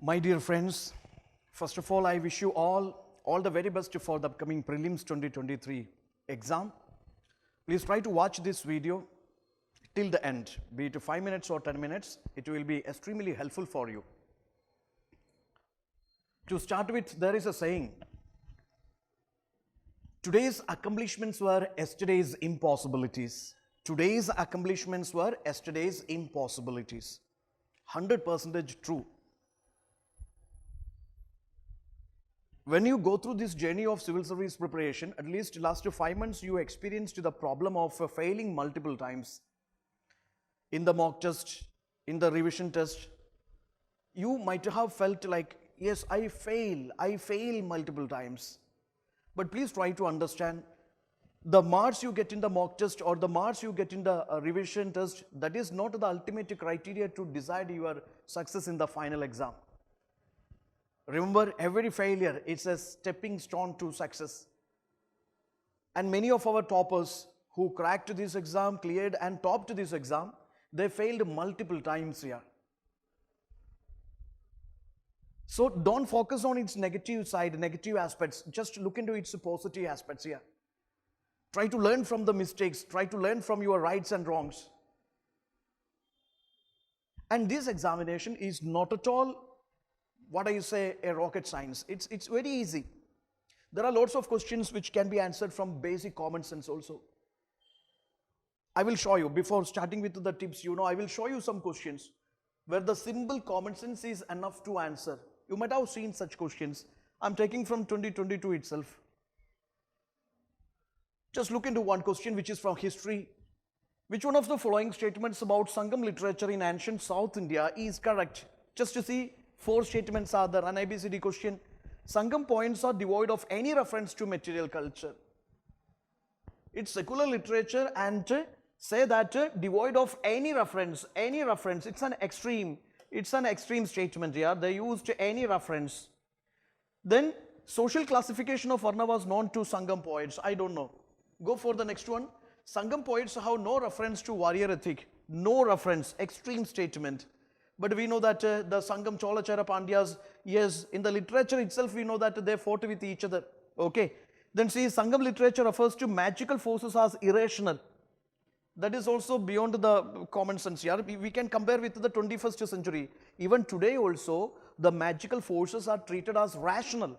My dear friends, first of all, I wish you all the very best for the upcoming Prelims 2023 exam. Please try to watch this video till the end, be it 5 minutes or 10 minutes. It will be extremely helpful for you. To start with, there is a saying, today's accomplishments were yesterday's impossibilities. Today's accomplishments were yesterday's impossibilities. 100% true. When you go through this journey of civil service preparation, at least last 5 months, you experienced the problem of failing multiple times. In the mock test, in the revision test, you might have felt like, yes, I fail multiple times. But please try to understand, the marks you get in the mock test or the marks you get in the revision test, that is not the ultimate criteria to decide your success in the final exam. Remember, every failure is a stepping stone to success. And many of our toppers who cracked this exam, cleared and topped this exam, they failed multiple times here. So don't focus on its negative side, negative aspects. Just look into its positive aspects here. Try to learn from the mistakes. Try to learn from your rights and wrongs. And this examination is not at all, what I say, a rocket science. It's very easy. There are lots of questions which can be answered from basic common sense also. I will show you, before starting with the tips, I will show you some questions where the simple common sense is enough to answer. You might have seen such questions. I'm taking from 2022 itself. Just look into one question which is from history. Which one of the following statements about Sangam literature in ancient South India is correct? Just to see, 4 statements are there, an ABCD question. Sangam points are devoid of any reference to material culture. It's secular literature and say that devoid of any reference, it's an extreme statement here. They used any reference. Then social classification of Varna was known to Sangam poets. I don't know. Go for the next one. Sangam poets have no reference to warrior ethic. No reference, extreme statement. But we know that the Sangam Chola Chera Pandyas, yes, in the literature itself we know that they fought with each other. Okay. Then see, Sangam literature refers to magical forces as irrational. That is also beyond the common sense here. We can compare with the 21st century. Even today also, the magical forces are treated as rational.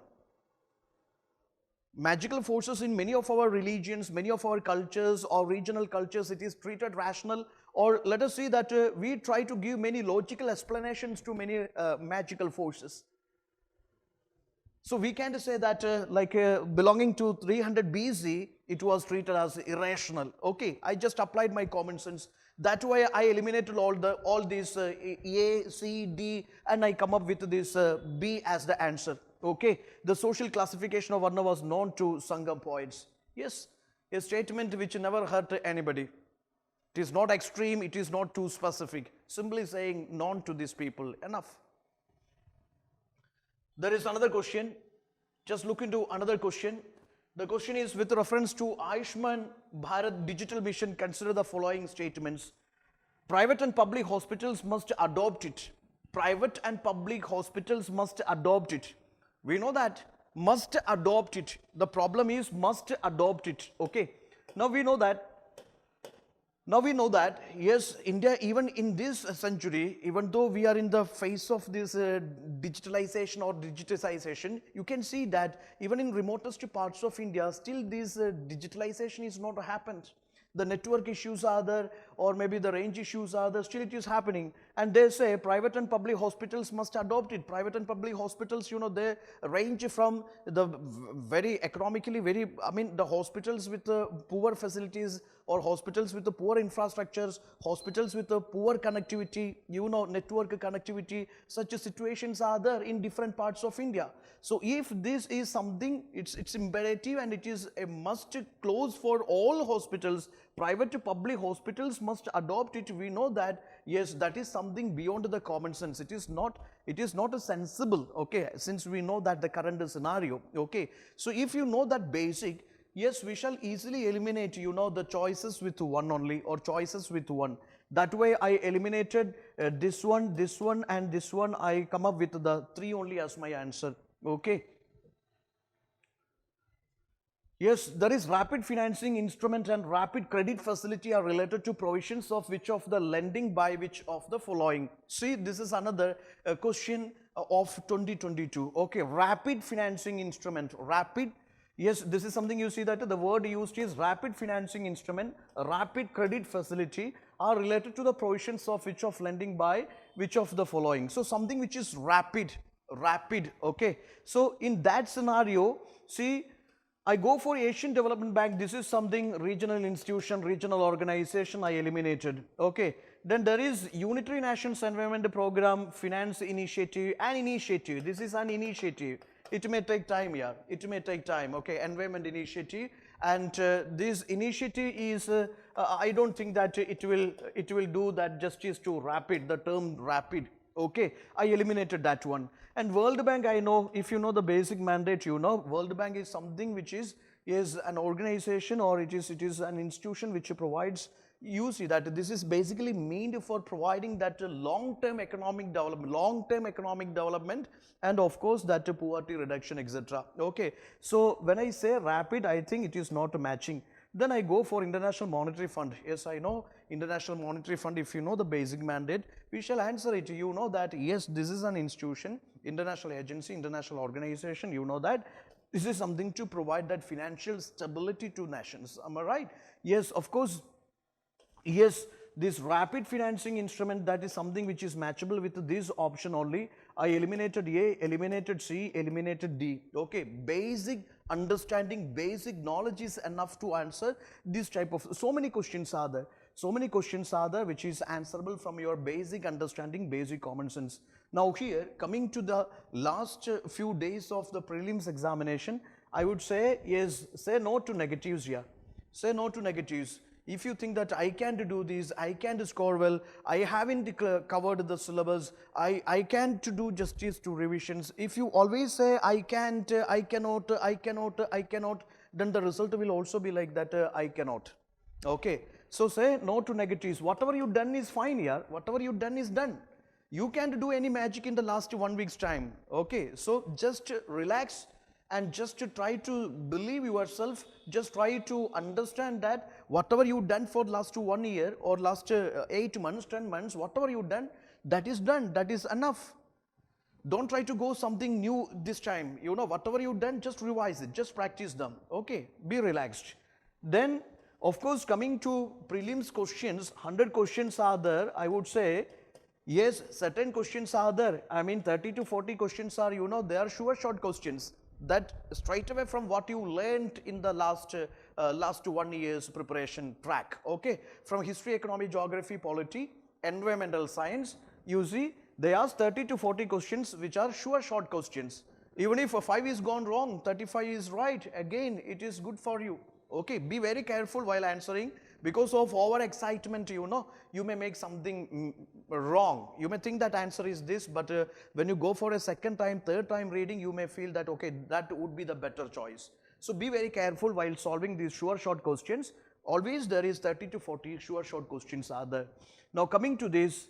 Magical forces in many of our religions, many of our cultures or regional cultures, it is treated rational. Or let us see that we try to give many logical explanations to many magical forces. So we can't say that belonging to 300 BC, it was treated as irrational. Okay, I just applied my common sense. That way I eliminated all these A, C, D, and I come up with this B as the answer. Okay, the social classification of Varna was known to Sangam poets. Yes, a statement which never hurt anybody. It is not extreme, it is not too specific. Simply saying known to these people, enough. There is another question. Just look into another question. The question is with reference to Ayushman Bharat Digital Mission, consider the following statements. Private and public hospitals must adopt it. Private and public hospitals must adopt it. We know that. Must adopt it. The problem is must adopt it. Okay. Now we know that, yes, India, even in this century, even though we are in the face of this digitalization or digitization, you can see that even in remotest parts of India, still this digitalization is not happened. The network issues are there, or maybe the range issues are there, still it is happening. And they say private and public hospitals must adopt it. Private and public hospitals, they range from the very economically, the hospitals with poor facilities or hospitals with the poor infrastructures, hospitals with the poor connectivity, network connectivity, such situations are there in different parts of India. So if this is something, it's imperative and it is a must close for all hospitals, private to public hospitals must adopt it. We know that, yes, that is something beyond the common sense. It is not a sensible, okay, since we know that the current scenario, okay. So if you know that basic, Yes, we shall easily eliminate, the choices with one only, or choices with one. That way I eliminated this one, and this one. I come up with the 3 only as my answer. Okay. Yes, there is rapid financing instrument and rapid credit facility are related to provisions of which of the lending by which of the following. See, this is another question of 2022. Okay, rapid financing instrument, rapid. Yes, this is something you see that the word used is rapid financing instrument, rapid credit facility are related to the provisions of which of lending by which of the following. So something which is rapid, okay. So in that scenario, see, I go for Asian Development Bank. This is something regional institution, regional organization I eliminated. Okay. Then there is Unitary Nations Environment Program, Finance Initiative, an initiative. This is an initiative. It may take time, yeah. It may take time. Okay. Environment Initiative. And this initiative is, I don't think that it will do that justice to rapid, the term rapid. Okay, I eliminated that one. And World Bank, I know, if you know the basic mandate, World Bank is something which is an organization, or it is an institution which provides, you see that this is basically meant for providing that long-term economic development, and of course that poverty reduction, etc. Okay, so when I say rapid, I think it is not matching. Then I go for International Monetary Fund. Yes, I know International Monetary Fund. If you know the basic mandate, we shall answer it. You know that, yes, this is an institution, international agency, international organization. You know that this is something to provide that financial stability to nations. Am I right? Yes, of course. Yes, this rapid financing instrument, that is something which is matchable with this option only. I eliminated A, eliminated C, eliminated D. Okay, basic understanding, basic knowledge is enough to answer this type of, so many questions are there, which is answerable from your basic understanding, basic common sense. Now here, coming to the last few days of the prelims examination, I would say, yes, say no to negatives here. Say no to negatives. If you think that I can't do this, I can't score well, I haven't covered the syllabus, I can't do justice to revisions. If you always say I can't, I cannot, then the result will also be like that, I cannot. Okay. So say no to negatives. Whatever you done is fine here. Whatever you done is done. You can't do any magic in the last 1 week's time. Okay. So just relax. And just to try to believe yourself, just try to understand that whatever you done for last 1 year or last 8 months, 10 months, whatever you done, that is done, that is enough. Don't try to go something new this time. Whatever you done, just revise it, just practice them. Okay, be relaxed. Then, of course, coming to prelims questions, 100 questions are there, I would say. Yes, certain questions are there. I mean, 30 to 40 questions are, they are sure short questions. That straight away from what you learned in the last 1 year's preparation track. Okay, from history, economy, geography, polity, environmental science, you see they ask 30 to 40 questions which are sure short questions. Even if 5 is gone wrong, 35 is right, again it is good for you. Okay, be very careful while answering. Because of over excitement, you may make something wrong. You may think that answer is this, but when you go for a second time, third time reading, you may feel that, okay, that would be the better choice. So be very careful while solving these sure short questions. Always there is 30 to 40 sure short questions are there. Now coming to this,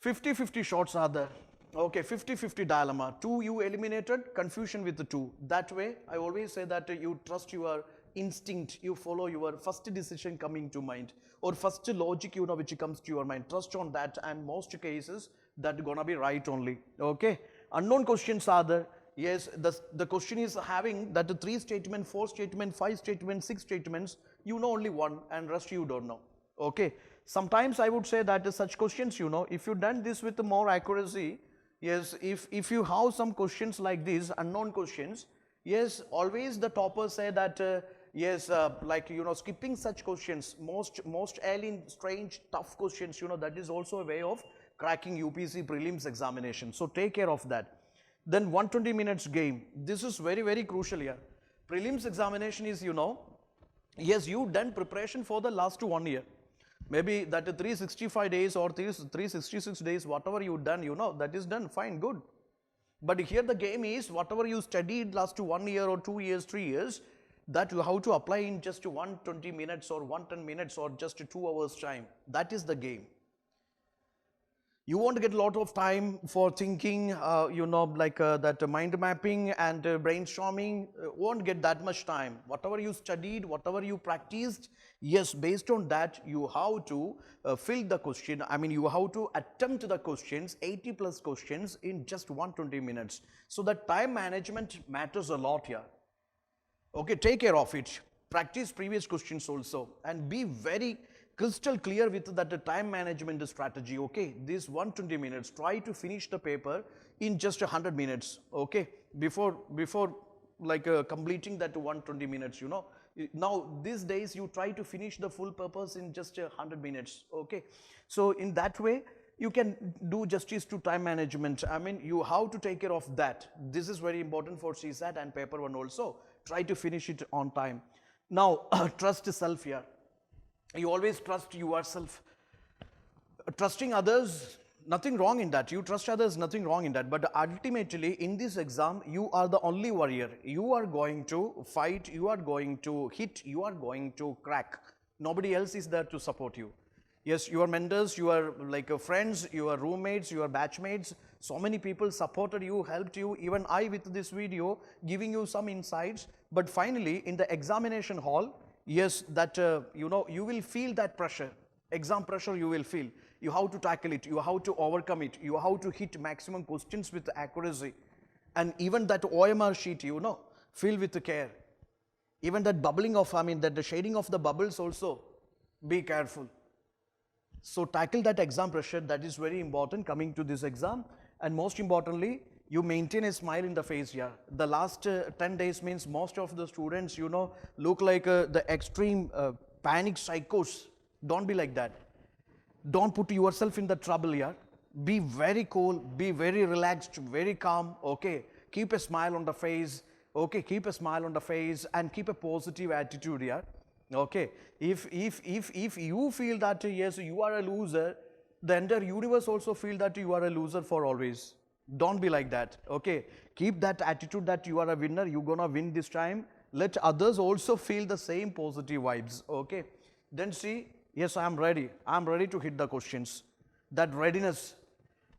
50-50 shorts are there. Okay, 50-50 dilemma. 2 you eliminated, confusion with the 2. That way, I always say that you trust your instinct, you follow your first decision coming to mind, or first logic which comes to your mind. Trust on that, and most cases that gonna be right only. Okay, unknown questions are there. Yes, the question is having that 3 statement, 4 statement, 5 statement, 6 statements. You know only 1, and rest you don't know. Okay, sometimes I would say that such questions, if you done this with more accuracy, yes, if you have some questions like these unknown questions, yes, always the toppers say that yes, like skipping such questions, most alien, strange, tough questions, that is also a way of cracking UPSC prelims examination. So take care of that. Then 120 minutes game. This is very, very crucial here. Prelims examination is, yes, you done preparation for the last 1 year. Maybe that 365 days or 366 days, whatever you done, that is done, fine, good. But here the game is, whatever you studied last 1 year or 2 years, 3 years, that you have to apply in just 120 minutes or 110 minutes or just 2 hours time. That is the game. You won't get a lot of time for thinking, that mind mapping and brainstorming, won't get that much time. Whatever you studied, whatever you practiced, yes, based on that, you have to fill the question. I mean, you have to attempt the questions, 80 plus questions in just 120 minutes. So the time management matters a lot here. Okay, take care of it. Practice previous questions also and be very crystal clear with that time management strategy. Okay, this 120 minutes, try to finish the paper in just 100 minutes. Okay, before completing that 120 minutes, you know. Now these days you try to finish the full purpose in just 100 minutes. Okay, so in that way you can do justice to time management. I mean, you have to take care of that. This is very important for CSAT and paper 1 also. Try to finish it on time. Now trust self here. You always trust yourself. Trusting others, nothing wrong in that. You trust others, nothing wrong in that. But ultimately, in this exam, you are the only warrior. You are going to fight, you are going to hit, you are going to crack. Nobody else is there to support you. Yes, your mentors, your friends, your roommates, your batchmates, so many people supported you, helped you. Even I with this video, giving you some insights. But finally, in the examination hall, yes, that you will feel that pressure, exam pressure you will feel. You have to tackle it, you have to overcome it, you have to hit maximum questions with accuracy. And even that OMR sheet, fill with care. Even that bubbling of, that the shading of the bubbles also, be careful. So tackle that exam pressure, that is very important coming to this exam. And most importantly, you maintain a smile in the face here. The last 10 days means most of the students, look like the extreme panic psychos. Don't be like that. Don't put yourself in the trouble here. Be very cool, be very relaxed, very calm, okay? Keep a smile on the face, okay? Keep a smile on the face and keep a positive attitude here, okay? If you feel that, yes, you are a loser, the entire universe also feel that you are a loser for always. Don't be like that, okay? Keep that attitude that you are a winner, you're gonna win this time. Let others also feel the same positive vibes, okay? Then see, yes, I am ready to hit the questions. That readiness,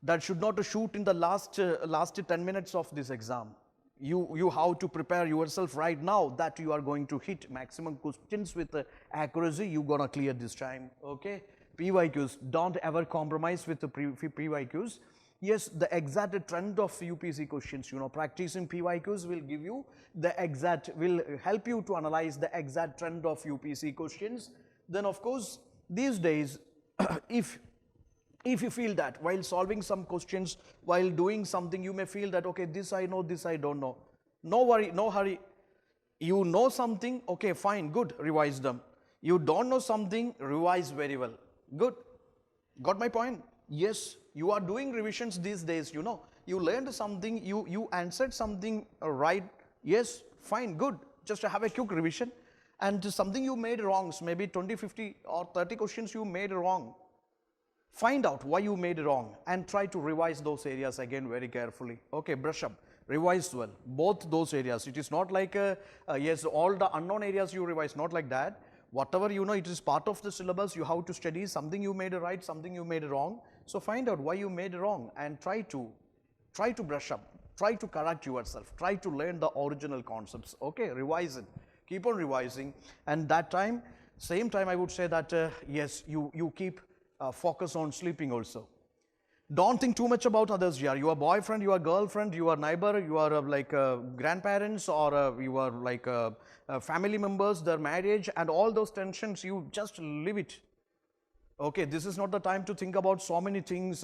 that should not shoot in the last 10 minutes of this exam. You have to prepare yourself right now that you are going to hit maximum questions with accuracy, you're gonna clear this time, okay? PYQs, don't ever compromise with the PYQs. Yes, the exact trend of UPSC questions, practicing PYQs will give you will help you to analyze the exact trend of UPSC questions. Then of course, these days, if you feel that while solving some questions, while doing something, you may feel that, okay, this I know, this I don't know. No worry, no hurry. You know something, okay, fine, good, revise them. You don't know something, revise very well. Good. Got my point? Yes, you are doing revisions these days, You learned something, you answered something right. Yes, fine, good. Just have a quick revision. And something you made wrongs, maybe 20, 50 or 30 questions you made wrong. Find out why you made wrong and try to revise those areas again very carefully. Okay, brush up, revise well, both those areas. It is not like, yes, all the unknown areas you revise, not like that. Whatever it is part of the syllabus, you have to study something you made right, something you made wrong. So find out why you made wrong and try to brush up, try to correct yourself, try to learn the original concepts. Okay, revise it, keep on revising. And that time, same time I would say that, yes, you keep focus on sleeping also. Don't think too much about others here. Your boyfriend, your girlfriend, your neighbor, your grandparents, or your family members, their marriage, and all those tensions, you just leave it. Okay, this is not the time to think about so many things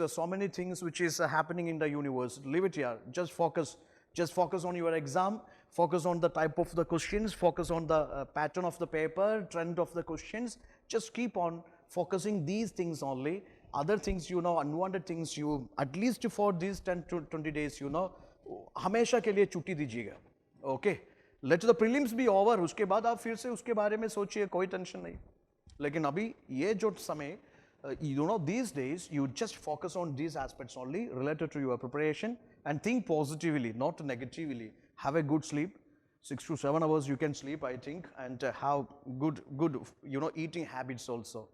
which is happening in the universe. Leave it here. Just focus on your exam. Focus on the type of the questions. Focus on the pattern of the paper, trend of the questions. Just keep on focusing these things only. Other things, unwanted things, at least for these 10 to 20 days, हमेशा के लिए छुट्टी दीजिएगा. Okay, let the prelims be over. उसके बाद आप फिर से उसके बारे में सोचिए, कोई टेंशन नहीं. लेकिन अभी ये जो समय, these days, you just focus on these aspects only related to your preparation and think positively, not negatively. Have a good sleep. 6 to 7 hours you can sleep, I think, and have good, eating habits also.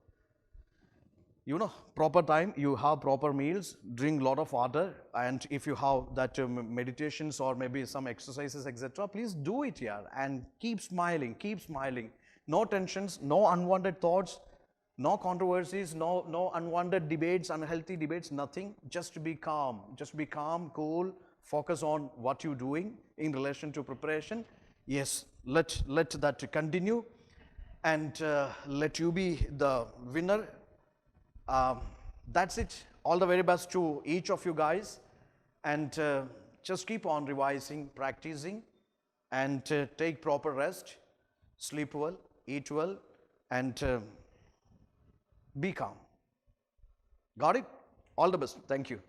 Proper time, you have proper meals, drink lot of water, and if you have that meditations or maybe some exercises, etc., please do it here and keep smiling, keep smiling. No tensions, no unwanted thoughts, no controversies, no unwanted debates, unhealthy debates, nothing. Just be calm, cool, focus on what you're doing in relation to preparation. Yes, let that continue, and let you be the winner. That's it. All the very best to each of you guys, and just keep on revising, practicing, and take proper rest, sleep well, eat well, and be calm. Got it? All the best. Thank you.